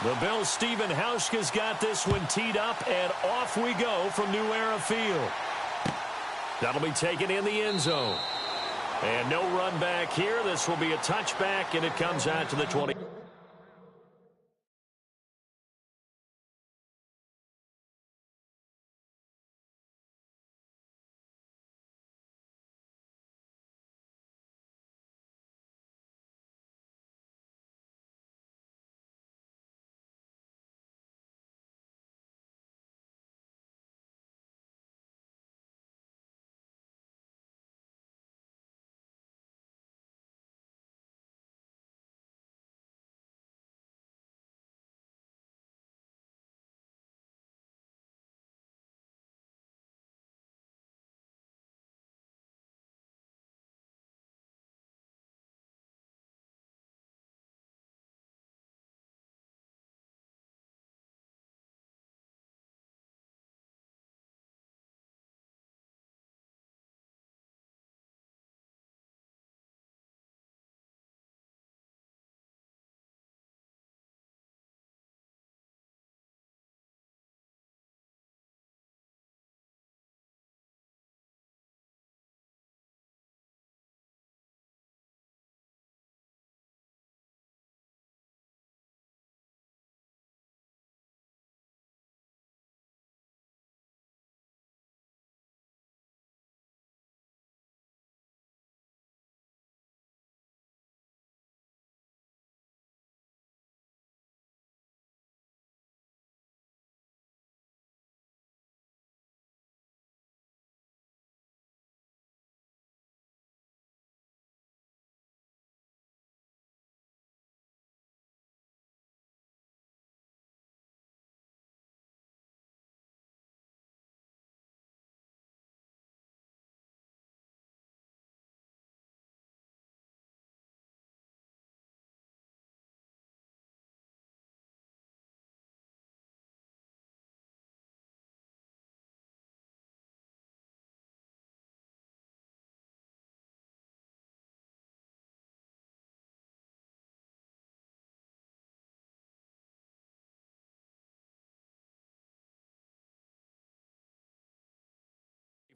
The Bills' Stephen Hauschka's got this one teed up, and off we go from New Era Field. That'll be taken in the end zone. And no run back here. This will be a touchback, and it comes out to the 20.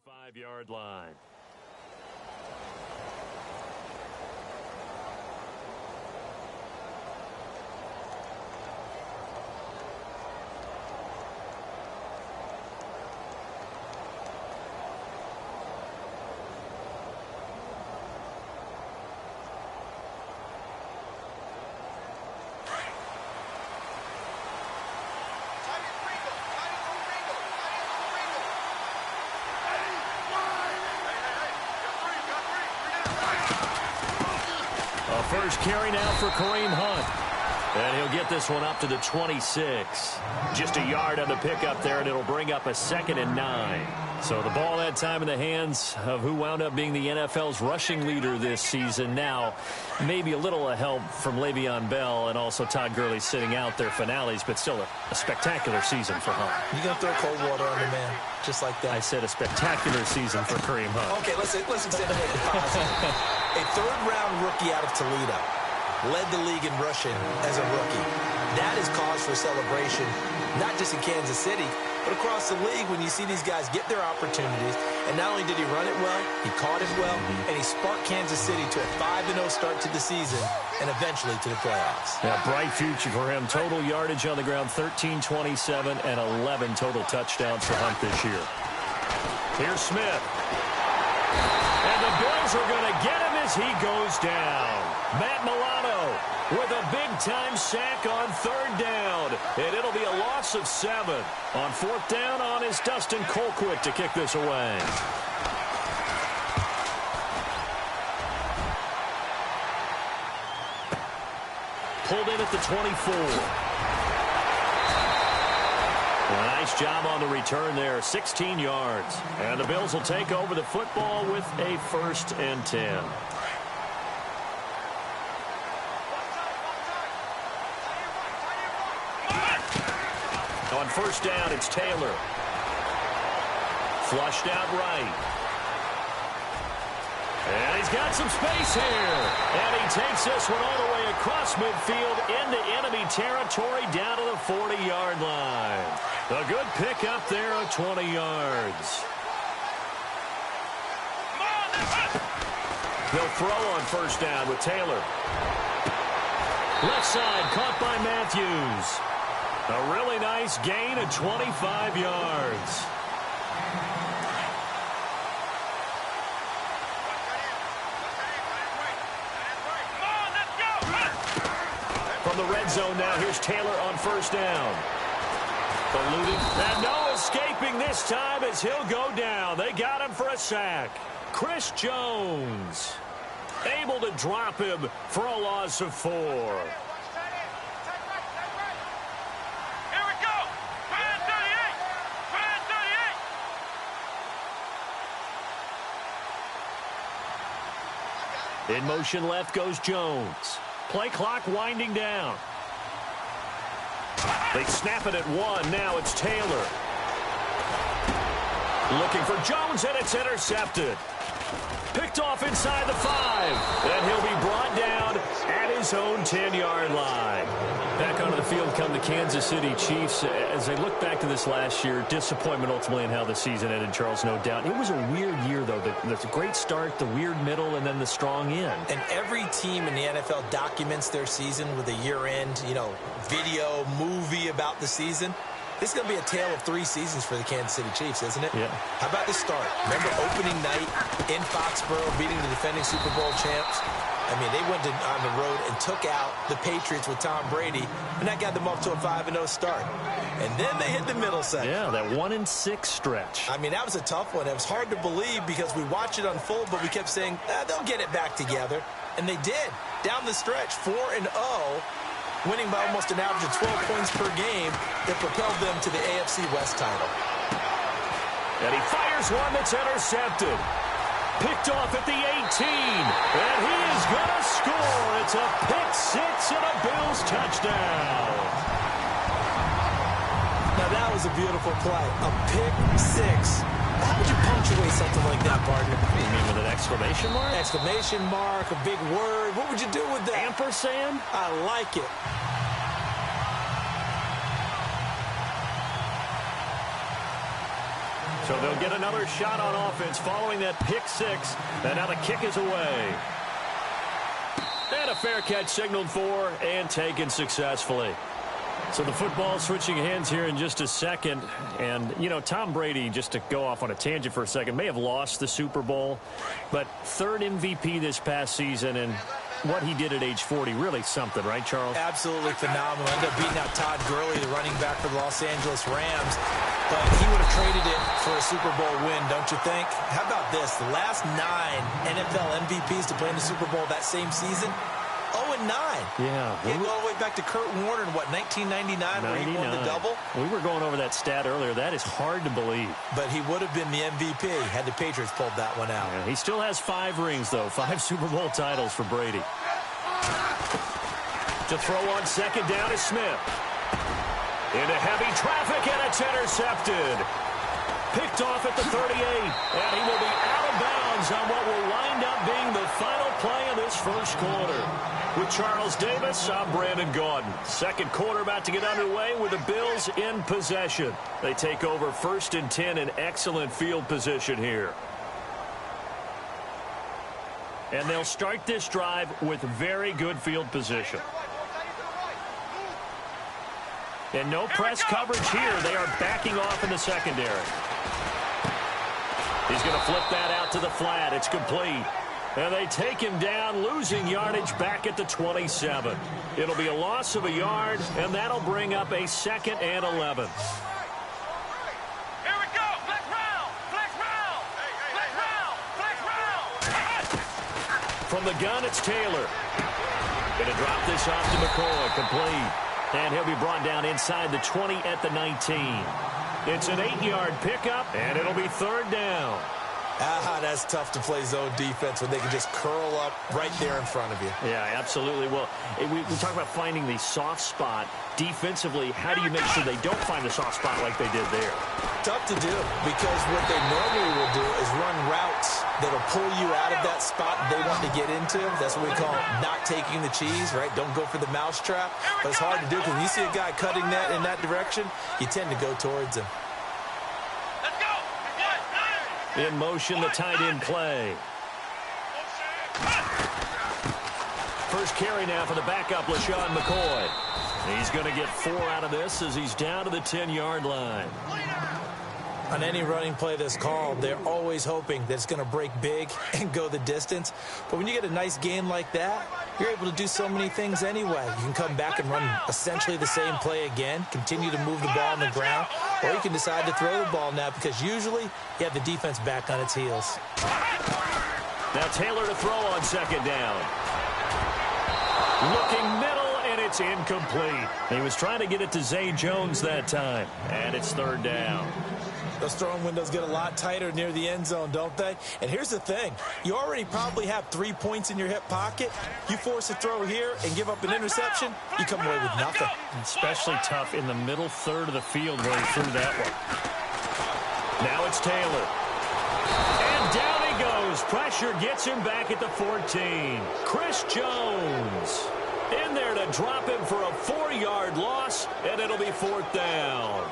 Five-yard line. First carry now for Kareem Hunt. And he'll get this one up to the 26. Just a yard on the pickup there, and it'll bring up a 2nd and 9. So the ball that time in the hands of who wound up being the NFL's rushing leader this season. Now, maybe a little help from Le'Veon Bell and also Todd Gurley sitting out their finales, but still a spectacular season for Hunt. You're going to throw cold water on the man, just like that. I said a spectacular season for Kareem Hunt. Okay, let's accentuate the positive. A third-round rookie out of Toledo. Led the league in rushing as a rookie. That is cause for celebration, not just in Kansas City, but across the league when you see these guys get their opportunities. And not only did he run it well, he caught it well, and he sparked Kansas City to a 5-0 start to the season and eventually to the playoffs. Yeah, bright future for him. Total yardage on the ground, 1327, and 11 total touchdowns for Hunt this year. Here's Smith. And the Bills are going to get him as he goes down. Matt Milano with a big-time sack on 3rd down. And it'll be a loss of 7. On 4th down on is Dustin Colquitt to kick this away. Pulled in at the 24. Nice job on the return there, 16 yards. And the Bills will take over the football with a 1st and 10. On 1st down, it's Taylor. Flushed out right. And he's got some space here. And he takes this one all the way across midfield into enemy territory down to the 40-yard line. A good pickup there of 20 yards. They'll throw on first down with Taylor. Left side caught by Matthews. A really nice gain of 25 yards. From the red zone now, here's Taylor on first down. Eluding, and no escaping this time as he'll go down. They got him for a sack. Chris Jones able to drop him for a loss of 4. Here we go. Brand 38. Brand 38. In motion left goes Jones. Play clock winding down. They snap it at 1. Now it's Taylor. Looking for Jones, and it's intercepted. Picked off inside the 5. And he'll be brought down at his own 10-yard line. Back onto the field come the Kansas City Chiefs. As they look back to this last year, disappointment ultimately in how the season ended, Charles, no doubt. It was a weird year, though. The great start, the weird middle, and then the strong end. And every team in the NFL documents their season with a year-end, video, movie about the season. This is going to be a tale of 3 seasons for the Kansas City Chiefs, isn't it? Yeah. How about the start? Remember opening night in Foxborough, beating the defending Super Bowl champs? I mean, they went on the road and took out the Patriots with Tom Brady, and that got them up to a 5-0 start. And then they hit the middle section. Yeah, that 1-6 stretch. I mean, that was a tough one. It was hard to believe because we watched it unfold, but we kept saying, they'll get it back together. And they did. Down the stretch, 4-0. Winning by almost an average of 12 points per game that propelled them to the AFC West title. And he fires one that's intercepted. Picked off at the 18. And he is going to score. It's a pick 6 and a Bills touchdown. Now, that was a beautiful play. A pick 6. How would you punctuate something like that, partner? You mean with an exclamation mark? Exclamation mark, a big word. What would you do with that? Ampersand? I like it. So they'll get another shot on offense following that pick 6. And now the kick is away. And a fair catch signaled for and taken successfully. So the football switching hands here in just a second. And, Tom Brady, just to go off on a tangent for a second, may have lost the Super Bowl. But 3rd MVP this past season, and what he did at age 40, really something, right, Charles? Absolutely phenomenal. Ended up beating out Todd Gurley, the running back for the Los Angeles Rams. But he would have traded it for a Super Bowl win, don't you think? How about this? The last 9 NFL MVPs to play in the Super Bowl that same season, 0-9. Yeah. He go all the way back to Kurt Warner in, 1999, where he won the double? We were going over that stat earlier. That is hard to believe. But he would have been the MVP had the Patriots pulled that one out. Yeah, he still has 5 rings, though. 5 Super Bowl titles for Brady. To throw on second down is Smith. Into heavy traffic, and it's intercepted. Picked off at the 38, and he will be out of bounds on what will wind up being the final play of this first quarter. With Charles Davis, I'm Brandon Gaudin. Second quarter about to get underway with the Bills in possession. They take over 1st and 10 in excellent field position here. And they'll start this drive with very good field position. And no press coverage here. They are backing off in the secondary. He's going to flip that out to the flat. It's complete. And they take him down, losing yardage back at the 27. It'll be a loss of a yard, and that'll bring up a 2nd and 11. Here we go. Flex round. Flex round. Flex round. Flex round. From the gun, it's Taylor. Going to drop this off to McCoy. Complete. And he'll be brought down inside the 20 at the 19. It's an 8-yard pickup, and it'll be 3rd down. That's tough to play zone defense when they can just curl up right there in front of you. Yeah, absolutely. Well, we talk about finding the soft spot. Defensively, how do you make sure they don't find the soft spot like they did there? Tough to do because what they normally will do is run routes that'll pull you out of that spot they want to get into. That's what we call not taking the cheese, right? Don't go for the mousetrap. But it's hard to do because when you see a guy cutting that in that direction, you tend to go towards him. Let's go. In motion, the tight end Clay. First carry now for the backup, LaShawn McCoy. He's going to get 4 out of this as he's down to the 10-yard line. On any running play that's called, they're always hoping that it's going to break big and go the distance. But when you get a nice gain like that, you're able to do so many things anyway. You can come back and run essentially the same play again, continue to move the ball on the ground, or you can decide to throw the ball now because usually you have the defense back on its heels. Now Taylor to throw on second down. Looking middle, and it's incomplete. He was trying to get it to Zay Jones that time, and it's third down. Those throwing windows get a lot tighter near the end zone, don't they? And here's the thing. You already probably have 3 points in your hip pocket. You force a throw here and give up an interception, you come away with nothing. Especially tough in the middle third of the field where he threw that one. Now it's Taylor. And down he goes. Pressure gets him back at the 14. Chris Jones in there to drop him for a 4-yard loss, and it'll be fourth down.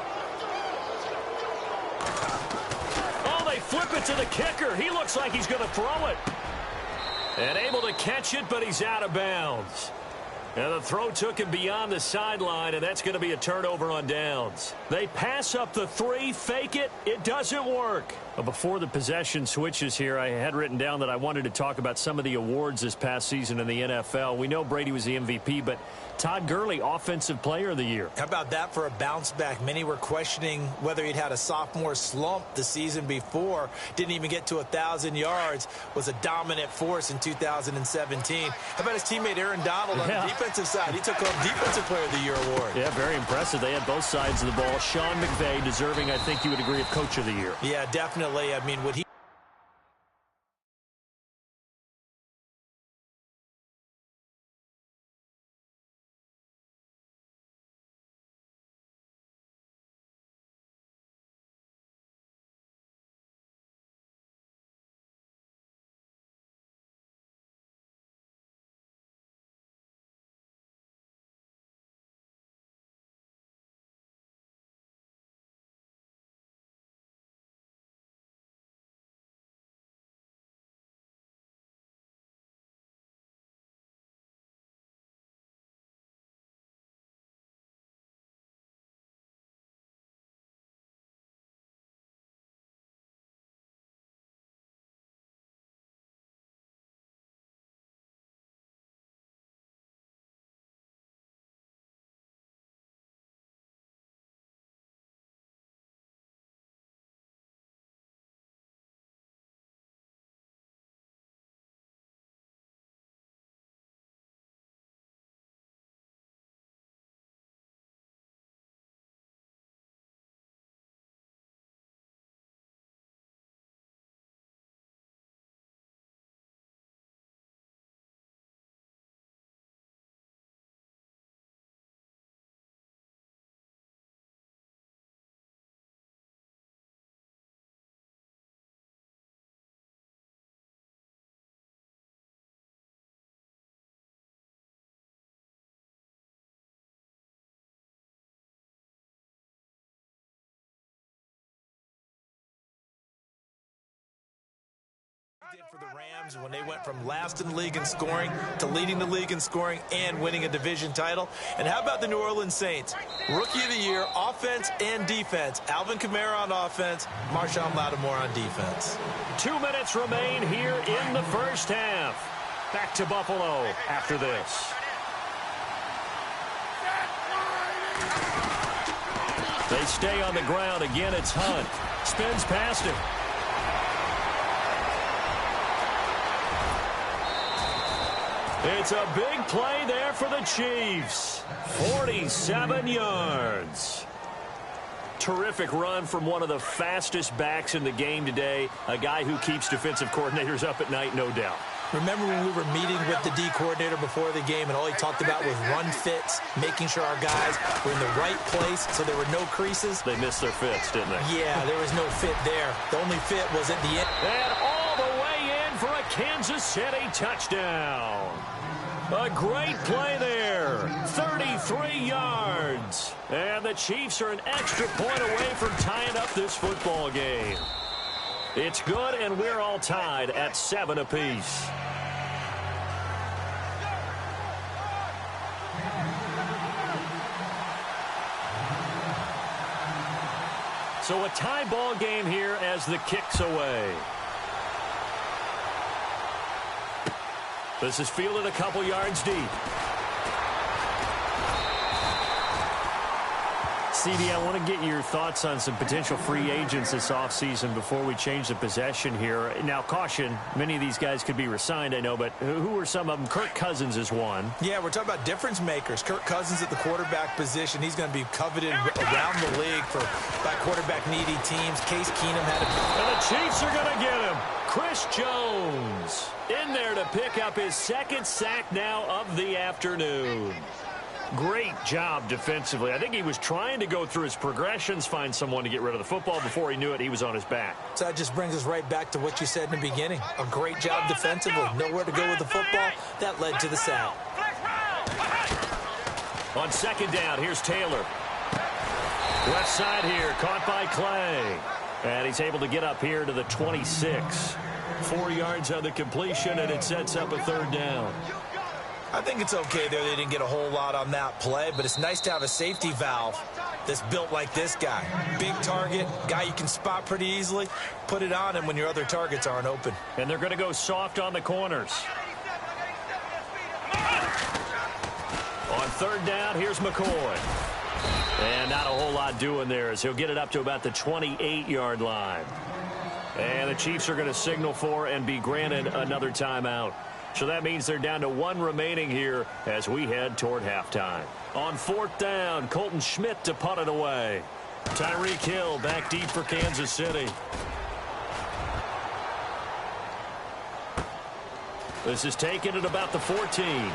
Flip it to the kicker. He looks like he's going to throw it. And able to catch it, but he's out of bounds. And the throw took him beyond the sideline, and that's going to be a turnover on downs. They pass up the 3, fake it. It doesn't work. But before the possession switches here, I had written down that I wanted to talk about some of the awards this past season in the NFL. We know Brady was the MVP, but Todd Gurley, Offensive Player of the Year. How about that for a bounce back? Many were questioning whether he'd had a sophomore slump the season before. Didn't even get to 1,000 yards. Was a dominant force in 2017. How about his teammate Aaron Donald on the defensive side? He took home Defensive Player of the Year award. Yeah, very impressive. They had both sides of the ball. Sean McVay deserving, I think you would agree, of Coach of the Year. Yeah, definitely. I mean, would he did for the Rams when they went from last in the league in scoring to leading the league in scoring and winning a division title? And how about the New Orleans Saints? Rookie of the Year, offense and defense. Alvin Kamara on offense, Marshawn Lattimore on defense. 2 minutes remain here in the first half. Back to Buffalo after this. They stay on the ground. Again, it's Hunt. Spins past him. It's a big play there for the Chiefs. 47 yards. Terrific run from one of the fastest backs in the game today. A guy who keeps defensive coordinators up at night, no doubt. Remember when we were meeting with the D coordinator before the game and all he talked about was run fits, making sure our guys were in the right place so there were no creases? They missed their fits, didn't they? Yeah, there was no fit there. The only fit was at the end. And all the way Kansas City touchdown. A great play there. 33 yards. And the Chiefs are an extra point away from tying up this football game. It's good, and we're all tied at 7 apiece. So a tie ball game here as the kick's away. This is fielded a couple yards deep. CD, I want to get your thoughts on some potential free agents this offseason before we change the possession here. Now, caution, many of these guys could be re-signed, I know, but who are some of them? Kirk Cousins is one. Yeah, we're talking about difference makers. Kirk Cousins at the quarterback position. He's going to be coveted around the league by quarterback-needy teams. Case Keenum had a... And the Chiefs are going to get him. Chris Jones in there to pick up his second sack now of the afternoon. Great job defensively. I think he was trying to go through his progressions, find someone to get rid of the football. Before he knew it, he was on his back. So that just brings us right back to what you said in the beginning. A great job defensively. Nowhere to go with the football. That led to the sack. On second down, here's Taylor. Left side here, caught by Clay. And he's able to get up here to the 26. 4 yards on the completion, and it sets up a third down. I think it's okay there. They didn't get a whole lot on that play, but it's nice to have a safety valve that's built like this guy. Big target, guy you can spot pretty easily. Put it on him when your other targets aren't open. And they're going to go soft on the corners. On third down, here's McCoy. And not a whole lot doing there as he'll get it up to about the 28-yard line. And the Chiefs are going to signal for and be granted another timeout. So that means they're down to 1 remaining here as we head toward halftime. On fourth down, Colton Schmidt to punt it away. Tyreek Hill back deep for Kansas City. This is taken at about the 14.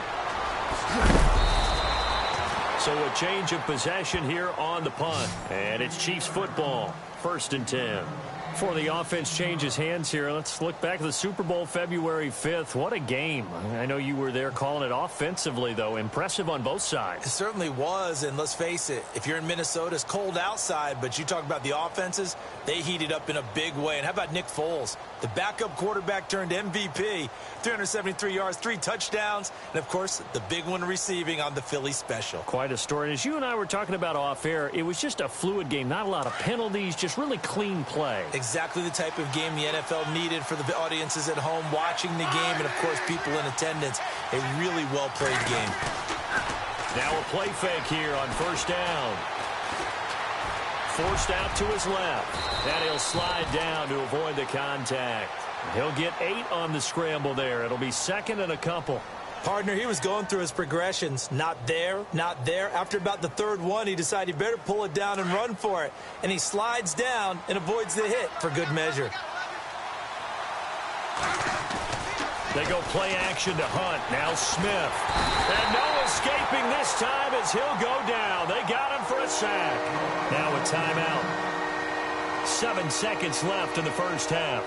So a change of possession here on the punt. And it's Chiefs football, 1st and 10. Before the offense changes hands here, let's look back at the Super Bowl February 5th. What a game. I know you were there calling it offensively, though. Impressive on both sides. It certainly was, and let's face it, if you're in Minnesota, it's cold outside, but you talk about the offenses, they heated up in a big way. And how about Nick Foles? The backup quarterback turned MVP, 373 yards, 3 touchdowns, and, of course, the big one receiving on the Philly special. Quite a story. And as you and I were talking about off air, it was just a fluid game. Not a lot of penalties, just really clean play. Exactly the type of game the NFL needed for the audiences at home watching the game and, of course, people in attendance. A really well-played game. Now a play fake here on first down. Forced out to his left. And he'll slide down to avoid the contact. He'll get 8 on the scramble there. It'll be 2nd and a couple. Partner, he was going through his progressions. Not there, not there. After about the 3rd one, he decided he better pull it down and run for it. And he slides down and avoids the hit for good measure. They go play action to Hunt. Now Smith. And no escaping this time as he'll go down. They got him for a sack. Now a timeout. 7 seconds left in the first half.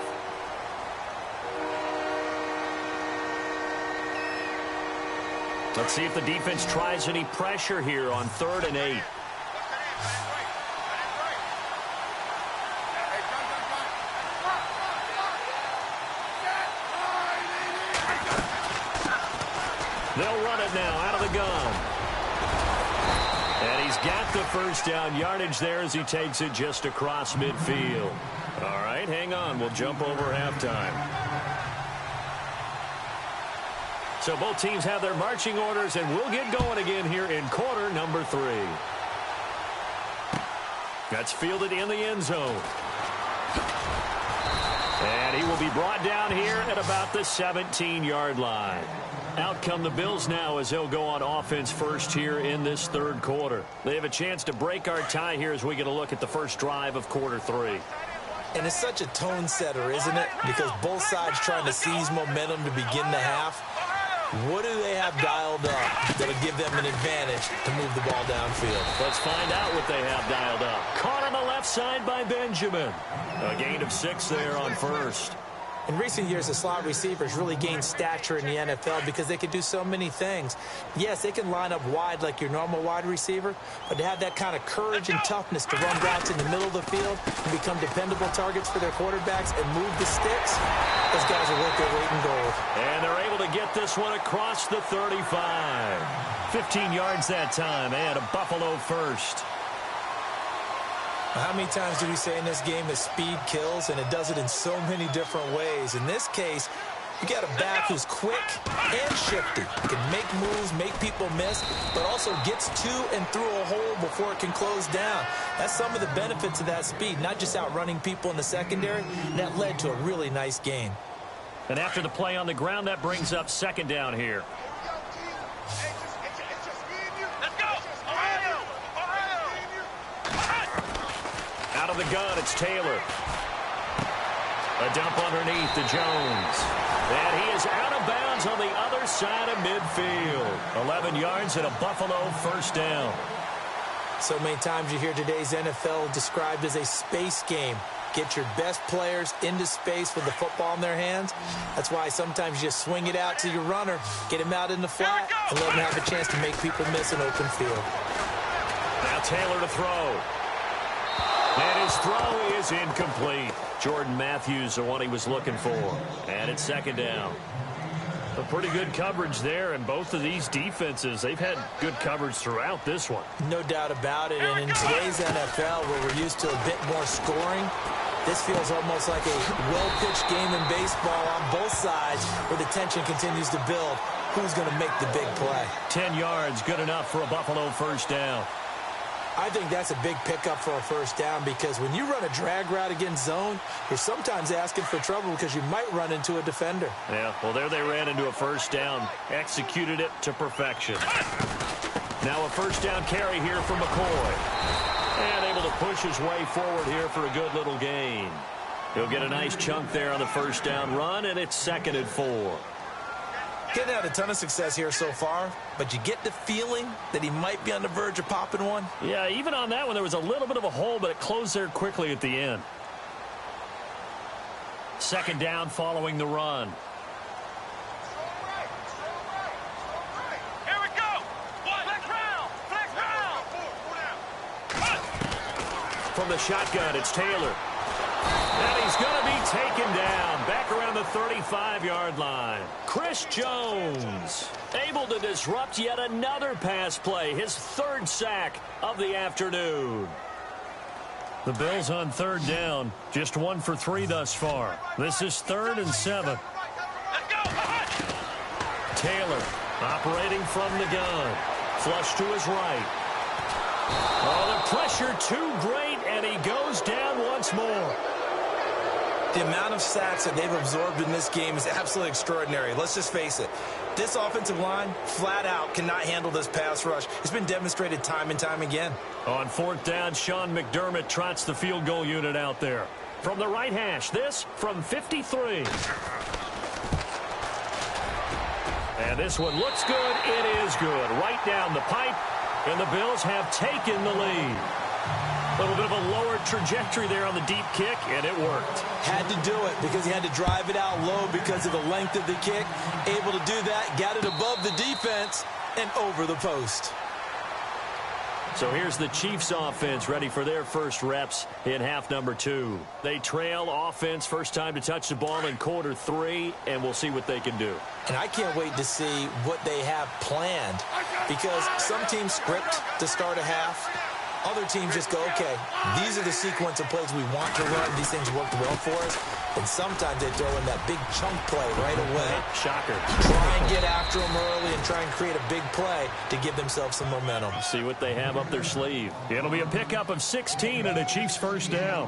Let's see if the defense tries any pressure here on 3rd and 8. They'll run it now out of the gun. And he's got the first down yardage there as he takes it just across midfield. All right, hang on. We'll jump over halftime. So both teams have their marching orders, and we'll get going again here in quarter number 3. That's fielded in the end zone. And he will be brought down here at about the 17-yard line. Out come the Bills now as they'll go on offense first here in this 3rd quarter. They have a chance to break our tie here as we get a look at the first drive of quarter 3. And it's such a tone setter, isn't it? Because both sides trying to seize momentum to begin the half. What do they have dialed up that'll give them an advantage to move the ball downfield? Let's find out what they have dialed up. Caught on the left side by Benjamin. A gain of 6 there on first. In recent years, the slot receivers really gained stature in the NFL because they can do so many things. Yes, they can line up wide like your normal wide receiver, but to have that kind of courage and toughness to run routes in the middle of the field and become dependable targets for their quarterbacks and move the sticks, those guys are worth their weight in gold. And they're able to get this one across the 35. 15 yards that time, and a Buffalo first. How many times do we say in this game that speed kills, and it does it in so many different ways? In this case, you got a back who's quick and shifty. Can make moves, make people miss, but also gets to and through a hole before it can close down. That's some of the benefits of that speed, not just outrunning people in the secondary. That led to a really nice gain. And after the play on the ground, that brings up second down here. Out of the gun, it's Taylor. A dump underneath to Jones. And he is out of bounds on the other side of midfield. 11 yards and a Buffalo first down. So many times you hear today's NFL described as a space game. Get your best players into space with the football in their hands. That's why sometimes you just swing it out to your runner, get him out in the flat, and let him have a chance to make people miss an open field. Now Taylor to throw. And his throw is incomplete. Jordan Matthews, the one he was looking for. And it's second down. A pretty good coverage there, and both of these defenses, they've had good coverage throughout this one. No doubt about it, and in today's NFL, where we're used to a bit more scoring, this feels almost like a well-pitched game in baseball on both sides, where the tension continues to build. Who's going to make the big play? 10 yards, good enough for a Buffalo first down. I think that's a big pickup for a first down, because when you run a drag route against zone, you're sometimes asking for trouble because you might run into a defender. Yeah, well, there they ran into a first down, executed it to perfection. Now a first down carry here for McCoy. And able to push his way forward here for a good little gain. He'll get a nice chunk there on the first down run, and it's 2nd and 4. Getting had a ton of success here so far, but you get the feeling that he might be on the verge of popping one. Yeah, even on that one, there was a little bit of a hole, but it closed there quickly at the end. Second down following the run. Here we go. Flex round. From the shotgun, it's Taylor. And he's going to be taken down back around the 35-yard line. Chris Jones able to disrupt yet another pass play, his 3rd sack of the afternoon. The Bills on 3rd down, just 1 for 3 thus far. This is 3rd and 7. Let's go. Taylor operating from the gun. Flush to his right. Oh, the pressure too great, and he goes down once more. The amount of sacks that they've absorbed in this game is absolutely extraordinary. Let's just face it. This offensive line, flat out, cannot handle this pass rush. It's been demonstrated time and time again. On 4th down, Sean McDermott trots the field goal unit out there. From the right hash, this from 53. And this one looks good. It is good. Right down the pipe, and the Bills have taken the lead. A little bit of a lower trajectory there on the deep kick, and it worked. Had to do it because he had to drive it out low because of the length of the kick. Able to do that, got it above the defense and over the post. So here's the Chiefs offense ready for their first reps in half number 2. They trail offense, first time to touch the ball in quarter 3, and we'll see what they can do. And I can't wait to see what they have planned, because some teams script to start a half. Other teams just go, okay, these are the sequence of plays we want to run. These things worked well for us. And sometimes they throw in that big chunk play right away. Shocker. Try and get after them early and try and create a big play to give themselves some momentum. See what they have up their sleeve. It'll be a pickup of 16 and a Chiefs first down.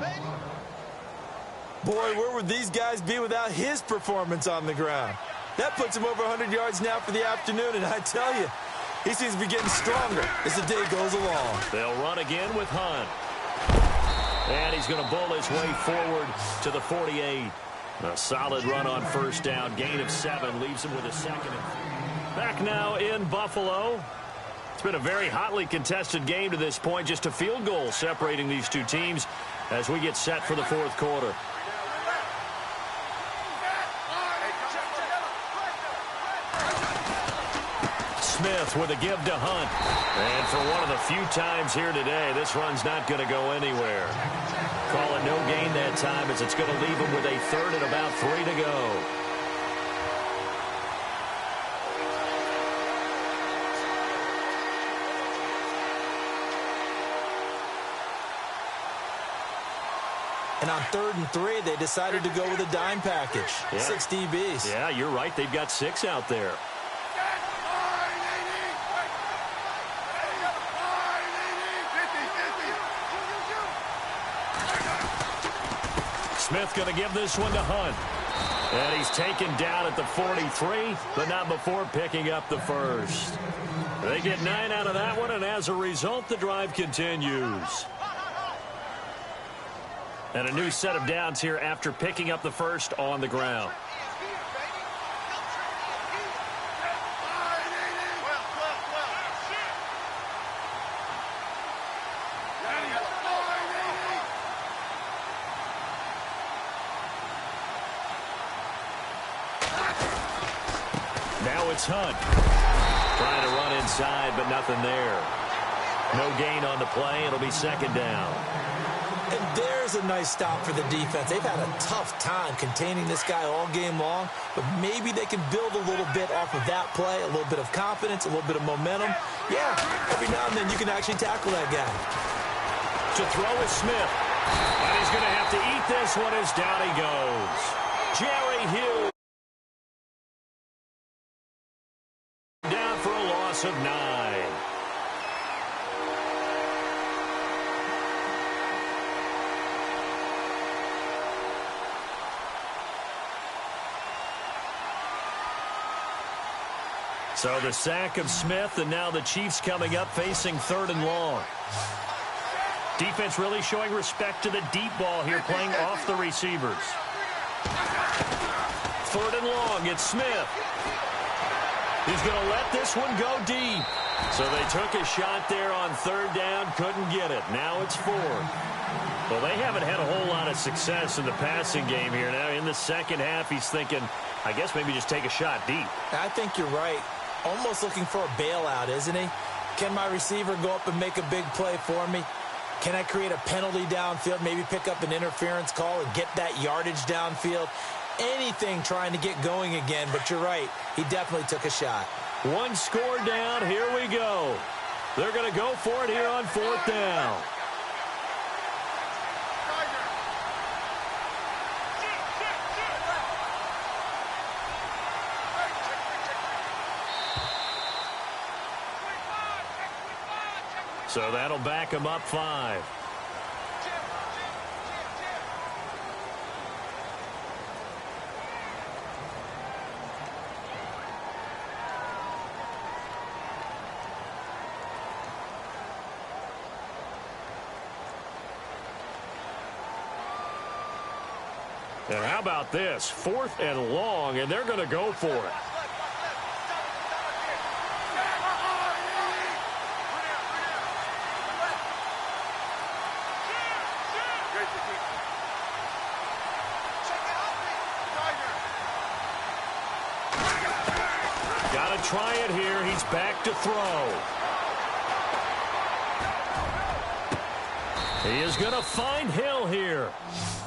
Boy, where would these guys be without his performance on the ground? That puts him over 100 yards now for the afternoon, and I tell you, he seems to be getting stronger as the day goes along. They'll run again with Hunt. And he's going to bull his way forward to the 48. A solid run on first down. Gain of 7 leaves him with a 2nd. Back now in Buffalo. It's been a very hotly contested game to this point. Just a field goal separating these two teams as we get set for the 4th quarter. Smith with a give to Hunt. And for one of the few times here today, this run's not going to go anywhere. Call it no gain that time as it's going to leave him with a third and about 3 to go. And on 3rd and 3, they decided to go with a dime package. Yeah. 6 DBs. Yeah, you're right. They've got 6 out there. Smith going to give this one to Hunt. And he's taken down at the 43, but not before picking up the first. They get 9 out of that one, and as a result, the drive continues. And a new set of downs here after picking up the first on the ground. Now it's Hunt. Trying to run inside, but nothing there. No gain on the play. It'll be 2nd down. And there's a nice stop for the defense. They've had a tough time containing this guy all game long, but maybe they can build a little bit off of that play, a little bit of confidence, a little bit of momentum. Yeah, every now and then you can actually tackle that guy. To throw is Smith. And he's going to have to eat this one as down he goes. Jerry Hughes. Down for a loss of 9. So the sack of Smith, and now the Chiefs coming up facing 3rd and long. Defense really showing respect to the deep ball here, playing off the receivers. 3rd and long, it's Smith. He's going to let this one go deep. So they took a shot there on 3rd down, couldn't get it. Now it's 4th. Well, they haven't had a whole lot of success in the passing game here. Now in the second half, he's thinking, I guess maybe just take a shot deep. I think you're right. Almost looking for a bailout, isn't he? Can my receiver go up and make a big play for me? Can I create a penalty downfield, maybe pick up an interference call and get that yardage downfield? Anything trying to get going again, but you're right. He definitely took a shot. 1 score down. Here we go. They're going to go for it here on 4th down. So that'll back him up 5. And how about this? 4th and long, and they're going to go for it. Got to try it here. He's back to throw. He is going to find Hill here.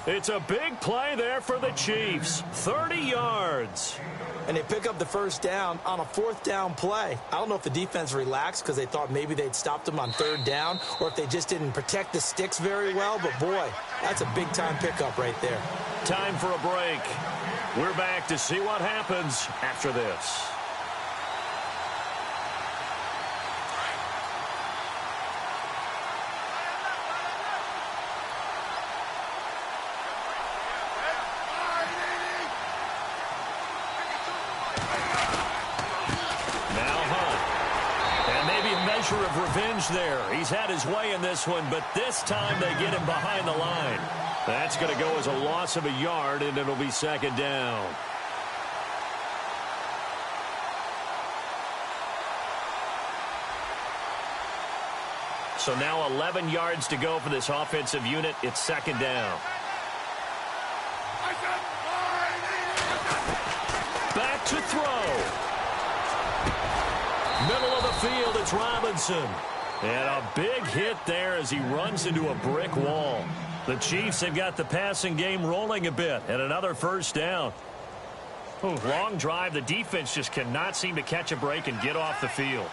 It's a big play there for the Chiefs. 30 yards. And they pick up the 1st down on a 4th down play. I don't know if the defense relaxed because they thought maybe they'd stopped them on 3rd down or if they just didn't protect the sticks very well. But, boy, that's a big-time pickup right there. Time for a break. We're back to see what happens after this. Of revenge there. He's had his way in this one, but this time they get him behind the line. That's going to go as a loss of a yard, and it'll be 2nd down. So now 11 yards to go for this offensive unit. It's 2nd down. Back to throw. Middle of the field, it's Robinson. And a big hit there as he runs into a brick wall. The Chiefs have got the passing game rolling a bit, and another first down. Long drive. The defense just cannot seem to catch a break and get off the field.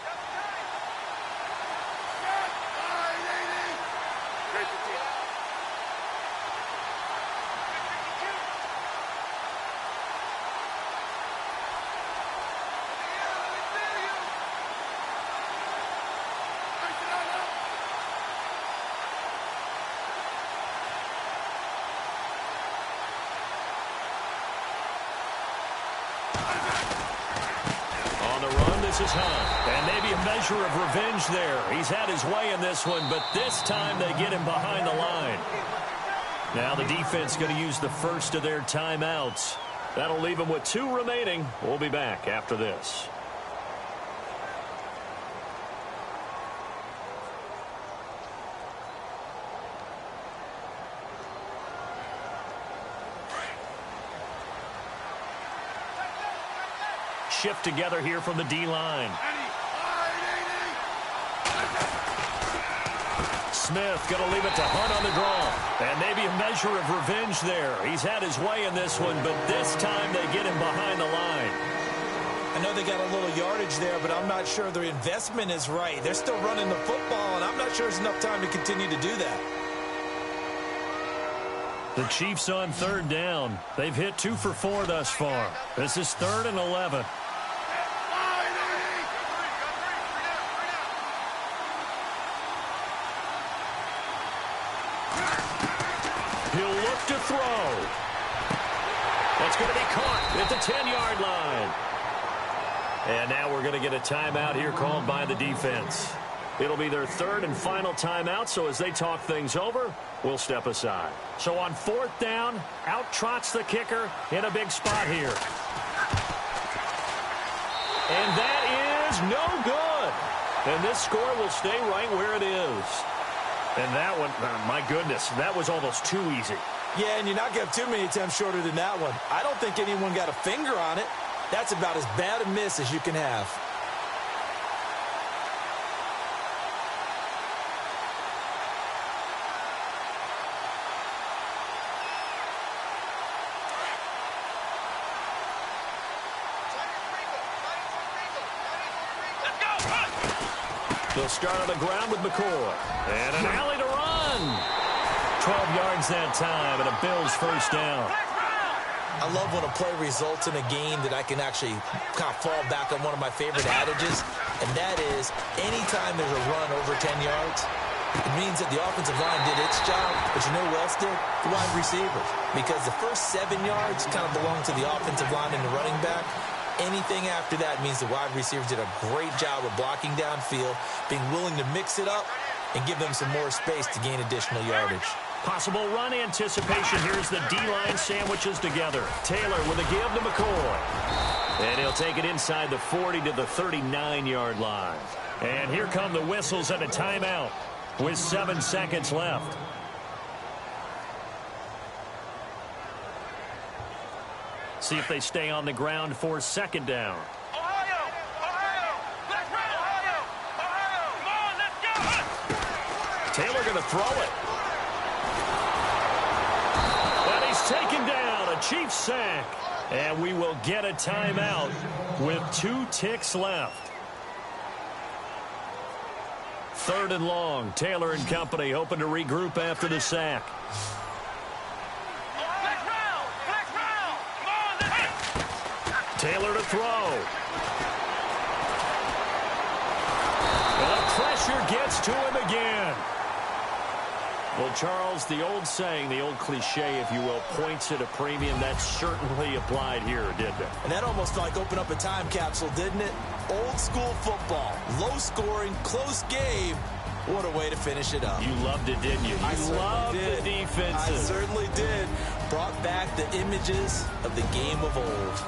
This is Hunt, and maybe a measure of revenge there. He's had his way in this one, but this time they get him behind the line. Now the defense going to use the first of their timeouts. That'll leave them with 2 remaining. We'll be back after this. Shift together here from the D-line. Smith going to leave it to Hunt on the draw. And maybe a measure of revenge there. He's had his way in this one, but this time they get him behind the line. I know they got a little yardage there, but I'm not sure their investment is right. They're still running the football, and I'm not sure there's enough time to continue to do that. The Chiefs on 3rd down. They've hit 2 for 4 thus far. This is 3rd and 11. He'll look to throw. That's going to be caught at the 10-yard line. And now we're going to get a timeout here called by the defense. It'll be their 3rd and final timeout, so as they talk things over, we'll step aside. So on 4th down, out trots the kicker in a big spot here. And that is no good. And this score will stay right where it is. And that one, my goodness, that was almost too easy. Yeah, and you're not going to have too many attempts shorter than that one. I don't think anyone got a finger on it. That's about as bad a miss as you can have. They'll start on the ground with McCoy. And an alley to run. 12 yards that time, and a Bills first down. I love when a play results in a game that I can actually kind of fall back on one of my favorite adages, and that is anytime there's a run over 10 yards, it means that the offensive line did its job, but you know who else did? The wide receivers. Because the first 7 yards kind of belong to the offensive line and the running back. Anything after that means the wide receivers did a great job of blocking downfield, being willing to mix it up, and give them some more space to gain additional yardage. Possible run anticipation. Here's the D-line sandwiches together. Taylor with a give to McCoy. And he'll take it inside the 40 to the 39-yard line. And here come the whistles and a timeout with 7 seconds left. See if they stay on the ground for 2nd down. Ohio! Let's run, Ohio! Come on, let's go! Taylor going to throw it. And he's taken down. A Chiefs sack. And we will get a timeout with 2 ticks left. 3rd and long. Taylor and company hoping to regroup after the sack. Taylor to throw. And the pressure gets to him again. Well, Charles, the old saying, the old cliche, if you will, points at a premium. That certainly applied here, didn't it? And that almost like opened up a time capsule, didn't it? Old school football. Low scoring, close game. What a way to finish it up. You loved it, didn't you? You loved the defenses. I certainly did. Brought back the images of the game of old.